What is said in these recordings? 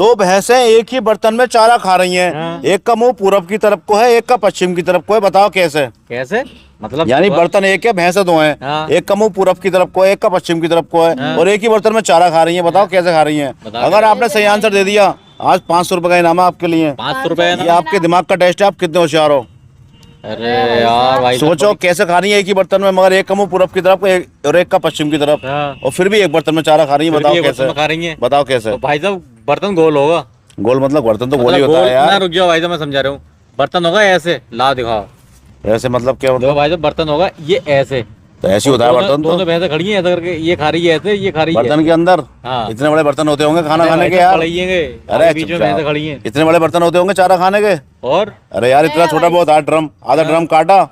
दो भैंसें एक ही बर्तन में चारा खा रही हैं। हाँ। एक का मुंह पूरब की तरफ को है, एक का पश्चिम की तरफ को है। बताओ कैसे? कैसे मतलब? यानी बर्तन एक है, भैंसें दो हैं। हाँ। एक का मुंह पूरब की तरफ को है, एक का पश्चिम की तरफ को है। हाँ। और एक ही बर्तन में चारा खा रही हैं। बताओ कैसे खा रही हैं? बताओ अगर आपने सही आंसर दे दिया, आज 500 रुपए का इनाम है आपके लिए। 500 रुपए ये आपके दिमाग का टेस्ट है, आप कितने होशियार हो। अरे यार भाई सोचो कैसे खा रही है एक ही बर्तन में, मगर एक का मुंह पूरब की तरफ को और एक का पश्चिम की तरफ, हाँ। और फिर भी एक बर्तन में चारा खा रही है। बताओ कैसे खा रही है? बताओ कैसे? तो भाई साहब बर्तन गोल होगा। गोल मतलब बर्तन तो गोल ही मतलब होता है यार। रुक जाओ भाई साहब, मैं समझा रहा हूँ। बर्तन होगा ऐसे, ला दिखाओ। ऐसे मतलब क्या होता देखो भाई साहब, बर्तन होगा ये ऐसे, तो ऐसे ही होता है बर्तन। दोनों तो भैंसें खड़ी हैं ऐसे करके, ये खा रही है ऐसे, ये खा रही है बर्तन के अंदर हाँ। इतने बड़े बर्तन होते होंगे खाना खाने के भाई यार। साहब खड़ी हैं, अरे बीच में चुपचाप। भैंसें खड़ी हैं। इतने बड़े बर्तन होते होंगे चारा खाने के। और अरे यार इतना छोटा बहुत है ड्रम, आधा ड्रम काटा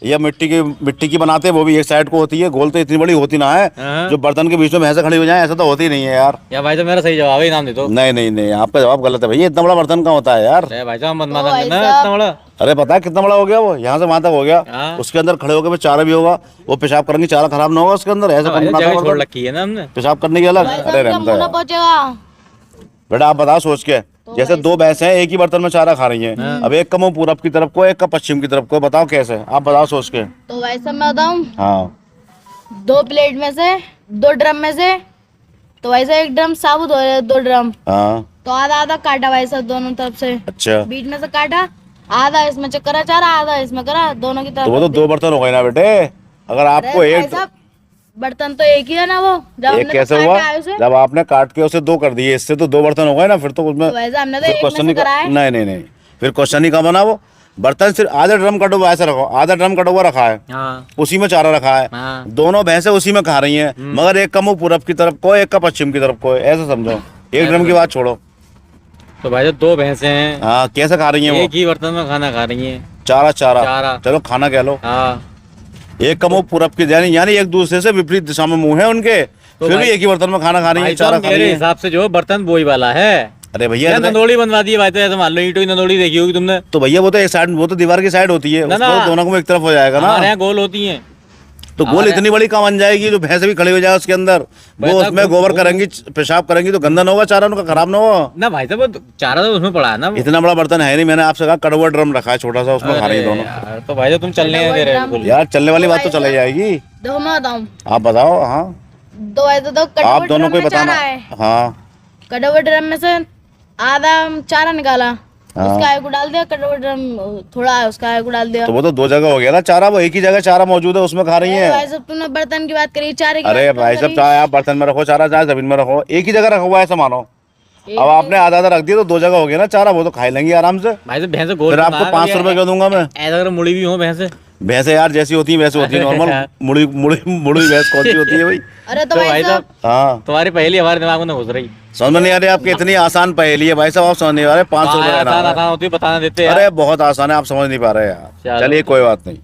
या मिट्टी की बनाते हैं, वो भी एक साइड को होती है गोल, तो इतनी बड़ी होती ना है हाँ। जो बर्तन के बीच में भैंसें खड़ी हो जाए। ऐसा तो होती नहीं है यार। या भाई साहब मेरा सही जवाब है, इनाम दे दो। नहीं नहीं नहीं, आपका जवाब गलत है भैया। इतना बड़ा बर्तन कहाँ होता है यार? अरे भाई साहब मत तो माना भाई करना साहब- इतना बड़ा। अरे पता है कितना बड़ा हो गया वो? यहाँ से वहां तक हो गया। हाँ। उसके अंदर खड़े होकर चारा भी होगा, वो पेशाब करेंगे, चारा खराब ना होगा उसके अंदर। ऐसा भाई कौन साहब बनाता है जगह छोड़ बर्तन? रखी है ना हमने। पेशाब करने की अलग। भाई अरे साहब क्या रहता मुंह ना है पहुंचेगा। बेटा, आप बताओ सोच के। जैसे दो भैंसें हैं एक ही बर्तन में चारा खा रही हैं। अब एक का मुंह पूरब की तरफ को, एक का पश्चिम की तरफ को। बताओ कैसे? आप बताओ सोच के। तो भाई साहब मैं बताऊं, हाँ 2 प्लेट में से 2 ड्रम में से, तो भाई साहब एक ड्रम साबुत हो रहा है, 2 ड्रम, हाँ तो आधा आधा काटा भाई साहब दोनों तरफ से, अच्छा। बीच में से काटा, आधा इसमें चक्कर चारा, आधा इसमें करा, दोनों की तरफ। तो वो तो दो बर्तन हो गए ना बेटे। अगर आपको भाई एक साहब बर्तन तो एक ही है ना वो, जब एक हमने कैसे तो हुआ? काटा है उसे। जब आपने काट के उसे दो कर दिए, इससे तो 2 बर्तन हो गए ना। फिर तो उसमें तो भाई साहब हमने तो फिर एक क्वेश्चन में ही से करा है। नहीं नहीं नहीं, फिर क्वेश्चन ही का बना वो। बर्तन सिर्फ आधा ड्रम कटा हुआ ऐसा रखो, आधा ड्रम कटा हुआ रखा है, हाँ उसी में चारा रखा है। हाँ। दोनों भैंसें उसी में खा रही हैं, मगर एक का मुंह पूरब की तरफ को, एक का पश्चिम की तरफ को है। ऐसा समझो। एक ड्रम की बात छोड़ो। तो भाई साहब 2 भैंसें हैं, हाँ कैसे खा रही हैं वो? एक ही बर्तन में खाना खा रही हैं। चारा चारा चारा। चलो खाना कह लो। हाँ एक का मुंह पूरब की, यानी एक दूसरे से विपरीत दिशा में मुंह है उनके, फिर भी भाई- एक ही बर्तन में खाना खा रही है, भाई चारा साहब खा रही मेरे है। हिसाब से जो बर्तन वही वाला है। अरे भैया या नंदोड़ी बनवा दी है भाई, तो ऐसे मान लो ईंटों की नंदोड़ी देखी होगी तुमने। तो भैया वो तो एक साइड, वो तो दीवार की साइड होती है, ना, उसमें ना। तो दोनों को एक तरफ हो जाएगा ना। हमारे यहाँ गोल होती हैं। तो गोल इतनी बड़ी कहाँ बन जाएगी जो भैंस भी खड़ी हो जाए उसके अंदर? वो भाई साहब, उसमें गोबर करेंगी, पेशाब करेंगी, तो गंदा ना होगा चारा उनका, खराब ना हो। ना भाई साहब वो चारा तो उसमें पड़ा है ना वो। इतना बड़ा बर्तन है नहीं। मैंने आपसे कहा कड़वा ड्रम रखा है छोटा सा, उसमें खा रही है अरे दोनों। यार, तो भाई साहब तुम चलने नहीं दे रहे हो बिल्कुल। यार चलने वाली बात तो चली जाएगी। देखो मैं बताऊं, आप बताओ। हाँ दो ऐसे दो आप दोनों को ही बताना। है, हाँ कटोरे ड्रम में से आधा चारा निकाला, हाँ। उसका आग को डाल दिया, कटोरे ड्रम थोड़ा है उसका आग को डाल दिया। तो वो तो 2 जगह हो गया ना चारा, वो एक ही जगह चारा मौजूद है उसमें खा रही अरे है। भाई साहब तुमने बर्तन की बात करी, चारे की अरे बात भाई साहब, करी। चाहे आप बर्तन में रखो चारा, चाहे जमीन में रखो, एक ही जगह रखा हुआ है ऐसा मानो। एक अब आपने आधा आधा रख दिया तो 2 जगह हो गया ना चारा, वो तो खा ही लेंगे आराम से। भाई साहब भैंसे गोल फिर आपको 500 रुपए क्यों दूंगा मैं? ऐसा अगर मुड़ी भी हो भैंसे। भैंसे यार जैसी होती है वैसे होती है, नॉर्मल मुड़ी मुड़ी मुड़ी भैंस कौन सी होती है भाई? अरे तो तो भाई भाई साहब हाँ तुम्हारी पहली हमारे दिमाग में घुस रही। समझ में नहीं आ रही आपकी? इतनी आसान पहेली है भाई साहब, आप समझ नहीं पा रहे। 500 रुपए का आसान इनाम है। आसान होती है, बताना देते यार। अरे बहुत आसान है, आप समझ नहीं पा रहे यार। चलो। चलिए कोई बात नहीं।